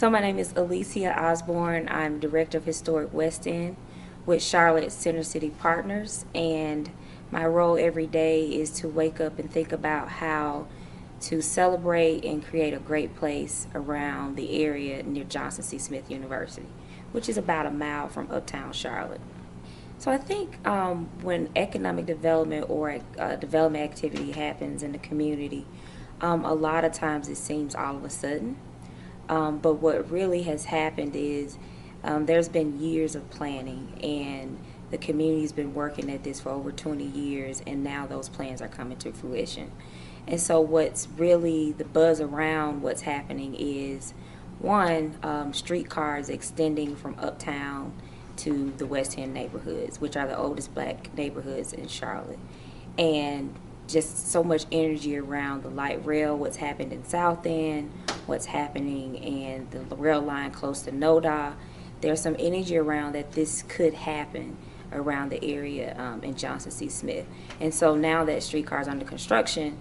So my name is Alysia Osborne. I'm Director of Historic West End with Charlotte Center City Partners, and my role every day is to wake up and think about how to celebrate and create a great place around the area near Johnson C. Smith University, which is about a mile from uptown Charlotte. So I think when economic development or development activity happens in the community, a lot of times it seems all of a sudden. But what really has happened is there's been years of planning, and the community's been working at this for over 20 years, and now those plans are coming to fruition. And so what's really the buzz around what's happening is, one, streetcars extending from uptown to the West End neighborhoods, which are the oldest black neighborhoods in Charlotte. And just so much energy around the light rail, what's happened in South End, what's happening in the rail line close to NODA. There's some energy around that this could happen around the area in Johnson C. Smith. And so now that streetcars are under construction,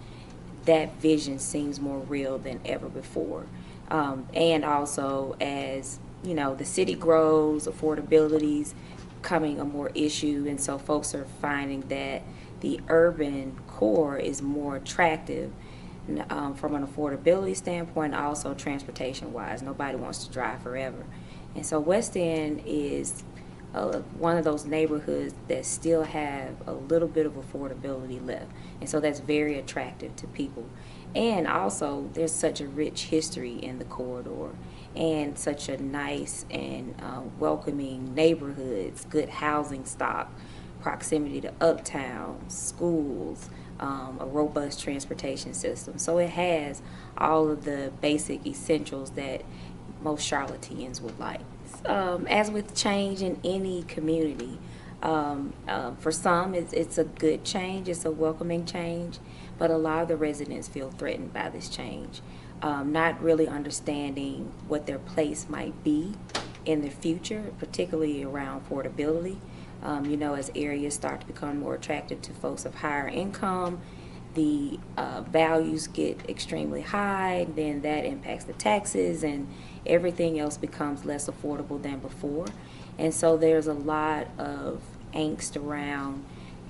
that vision seems more real than ever before. And also, as you know, the city grows, affordability's becoming a more issue, and so folks are finding that the urban core is more attractive from an affordability standpoint, also transportation wise. Nobody wants to drive forever. And so West End is one of those neighborhoods that still have a little bit of affordability left. And so that's very attractive to people. And also, there's such a rich history in the corridor, and such a nice and welcoming neighborhoods, good housing stock, proximity to uptown, schools, a robust transportation system. So it has all of the basic essentials that most Charlotteans would like. As with change in any community, for some it's a good change, it's a welcoming change, but a lot of the residents feel threatened by this change, not really understanding what their place might be in the future, particularly around affordability. You know, as areas start to become more attractive to folks of higher income, the values get extremely high, then that impacts the taxes, and everything else becomes less affordable than before. And so there's a lot of angst around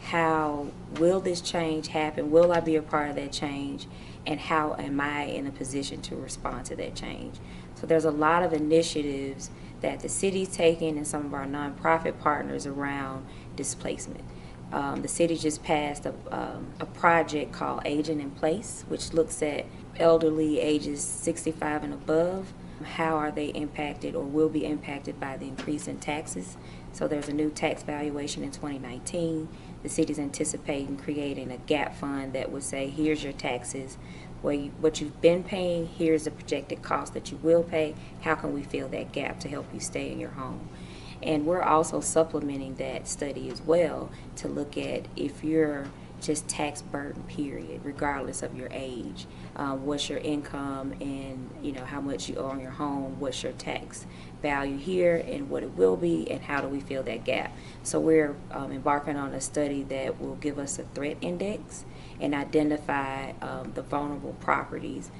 how will this change happen, will I be a part of that change, and how am I in a position to respond to that change. So there's a lot of initiatives that the city's taking and some of our nonprofit partners around displacement. The city just passed a project called Aging in Place, which looks at elderly ages 65 and above. How are they impacted or will be impacted by the increase in taxes? So there's a new tax valuation in 2019. The city's anticipating creating a gap fund that would say, here's your taxes, what you've been paying, here's the projected cost that you will pay, how can we fill that gap to help you stay in your home? And we're also supplementing that study as well to look at if you're just tax burden period, regardless of your age, what's your income, and you know how much you owe on your home, what's your tax value here and what it will be, and how do we fill that gap. So we're embarking on a study that will give us a threat index and identify the vulnerable properties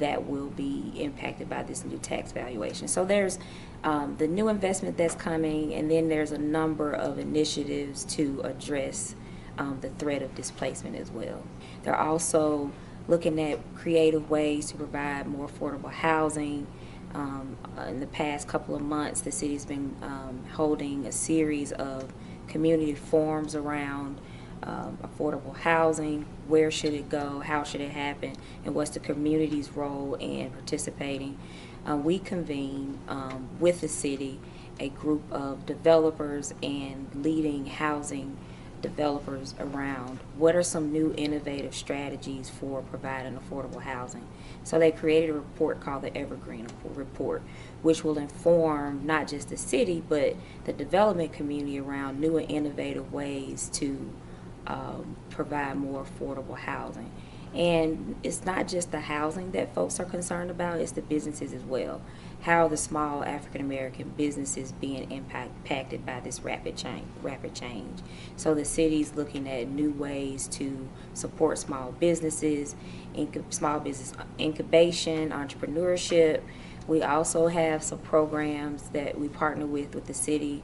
that will be impacted by this new tax valuation. So there's the new investment that's coming, and then there's a number of initiatives to address the threat of displacement as well. They're also looking at creative ways to provide more affordable housing. In the past couple of months, the city's been holding a series of community forums around affordable housing. Where should it go? How should it happen? And what's the community's role in participating? We convene with the city a group of developers and leading housing developers around what are some new innovative strategies for providing affordable housing. So they created a report called the Evergreen Report, which will inform not just the city but the development community around new and innovative ways to provide more affordable housing. And it's not just the housing that folks are concerned about, it's the businesses as well. How are the small African American businesses being impacted by this rapid change? So the city's looking at new ways to support small businesses, small business incubation, entrepreneurship, We also have some programs that we partner with the city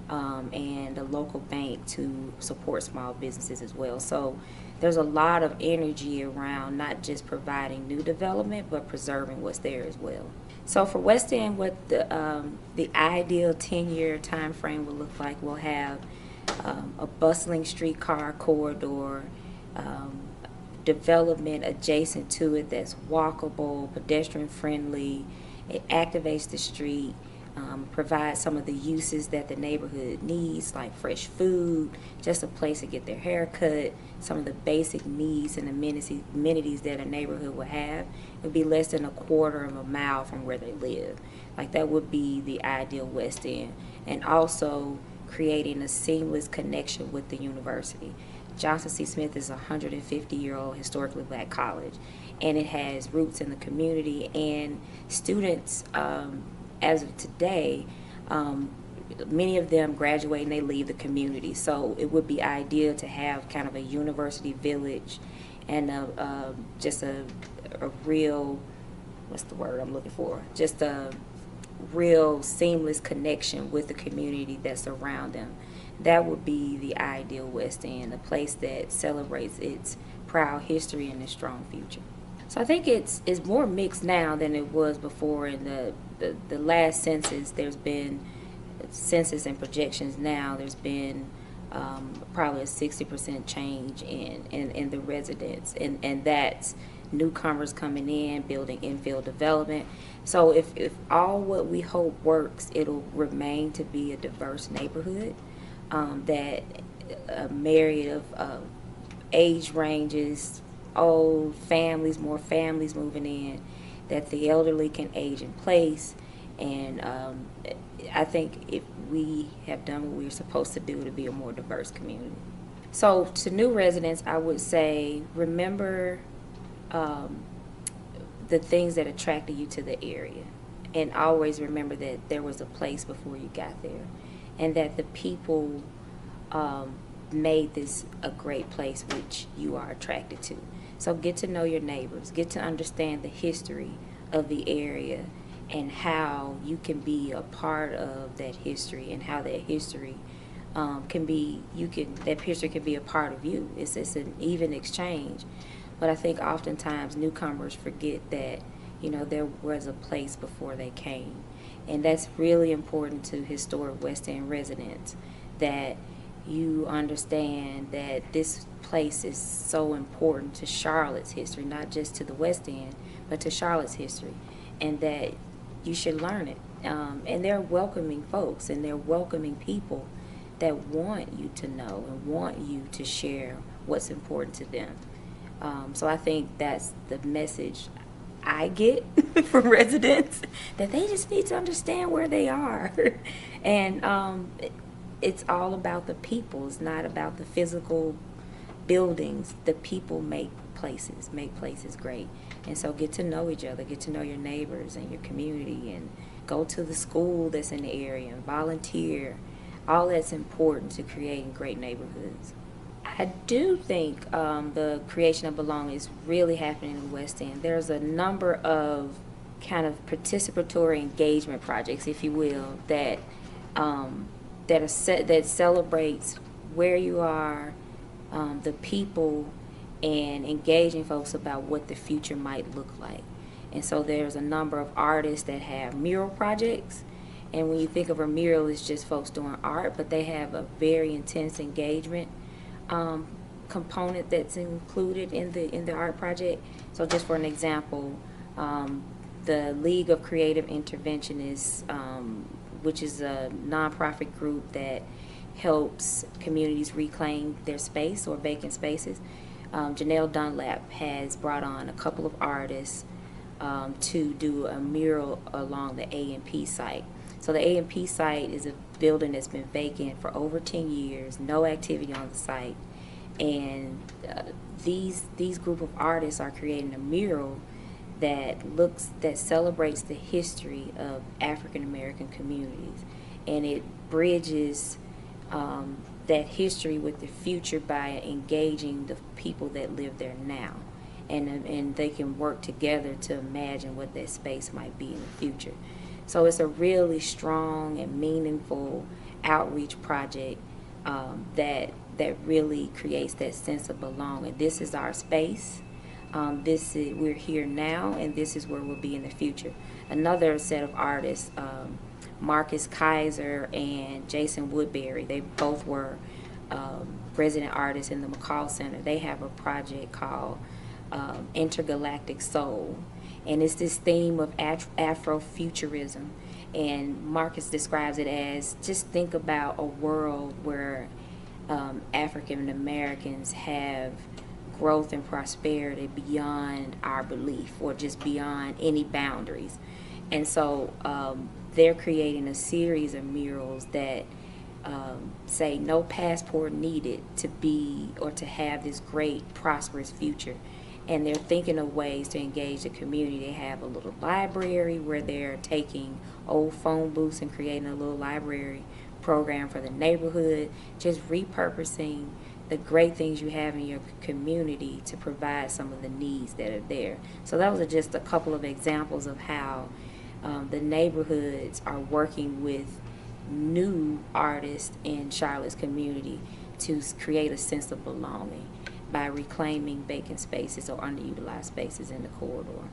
and a local bank to support small businesses as well. So there's a lot of energy around not just providing new development, but preserving what's there as well. So for West End, what the ideal 10-year time frame will look like, we'll have a bustling streetcar corridor, development adjacent to it that's walkable, pedestrian friendly. It activates the street, provides some of the uses that the neighborhood needs, like fresh food, just a place to get their hair cut, some of the basic needs and amenities that a neighborhood would have. It would be less than a quarter of a mile from where they live. Like that would be the ideal West End. And also creating a seamless connection with the university. Johnson C. Smith is a 150-year-old historically black college, and it has roots in the community, and students, as of today, many of them graduate and they leave the community. So it would be ideal to have kind of a university village and just a real, what's the word I'm looking for? Just a real seamless connection with the community that's around them. That would be the ideal West End, a place that celebrates its proud history and its strong future. So I think it's more mixed now than it was before. In the last census, there's been census and projections now. There's been probably a 60% change in the residents, and that's newcomers coming in, building infill development. So if all what we hope works, it'll remain to be a diverse neighborhood, that a myriad of age ranges, old families, more families moving in, that the elderly can age in place. And I think if we have done what we're supposed to do to be a more diverse community. So to new residents, I would say remember the things that attracted you to the area, and always remember that there was a place before you got there, and that the people made this a great place which you are attracted to. So get to know your neighbors, get to understand the history of the area and how you can be a part of that history, and how that history that history can be a part of you. It's an even exchange. But I think oftentimes newcomers forget that, there was a place before they came. And that's really important to historic West End residents, that you understand that this place is so important to Charlotte's history, not just to the West End, but to Charlotte's history, and that you should learn it. And they're welcoming folks, and they're welcoming people that want you to know and want you to share what's important to them. So I think that's the message I get from residents, that they just need to understand where they are. And it's all about the people. It's not about the physical buildings. The people make places great. And so get to know each other, get to know your neighbors and your community, and go to the school that's in the area and volunteer. All that's important to creating great neighborhoods. I do think the creation of belonging is really happening in the West End. There's a number of kind of participatory engagement projects, if you will, that that celebrates where you are, the people, and engaging folks about what the future might look like. And so there's a number of artists that have mural projects. And when you think of a mural, it's just folks doing art, but they have a very intense engagement component that's included in the art project. So just for an example, the League of Creative Interventionists, which is a nonprofit group that helps communities reclaim their space or vacant spaces. Janelle Dunlap has brought on a couple of artists to do a mural along the A&P site. So the A&P site is a building that's been vacant for over 10 years, no activity on the site. And these group of artists are creating a mural that celebrates the history of African American communities, and it bridges that history with the future by engaging the people that live there now. and they can work together to imagine what that space might be in the future. So it's a really strong and meaningful outreach project that really creates that sense of belonging. This is our space. We're here now, and this is where we'll be in the future. Another set of artists, Marcus Kaiser and Jason Woodbury, they both were resident artists in the McCall Center. They have a project called Intergalactic Soul, and it's this theme of Afrofuturism. And Marcus describes it as, just think about a world where African Americans have growth and prosperity beyond our belief, or just beyond any boundaries. And so they're creating a series of murals that say no passport needed to be or to have this great prosperous future. And they're thinking of ways to engage the community. They have a little library where they're taking old phone booths and creating a little library program for the neighborhood, just repurposing the great things you have in your community to provide some of the needs that are there. So those are just a couple of examples of how the neighborhoods are working with new artists in Charlotte's community to create a sense of belonging by reclaiming vacant spaces or underutilized spaces in the corridor.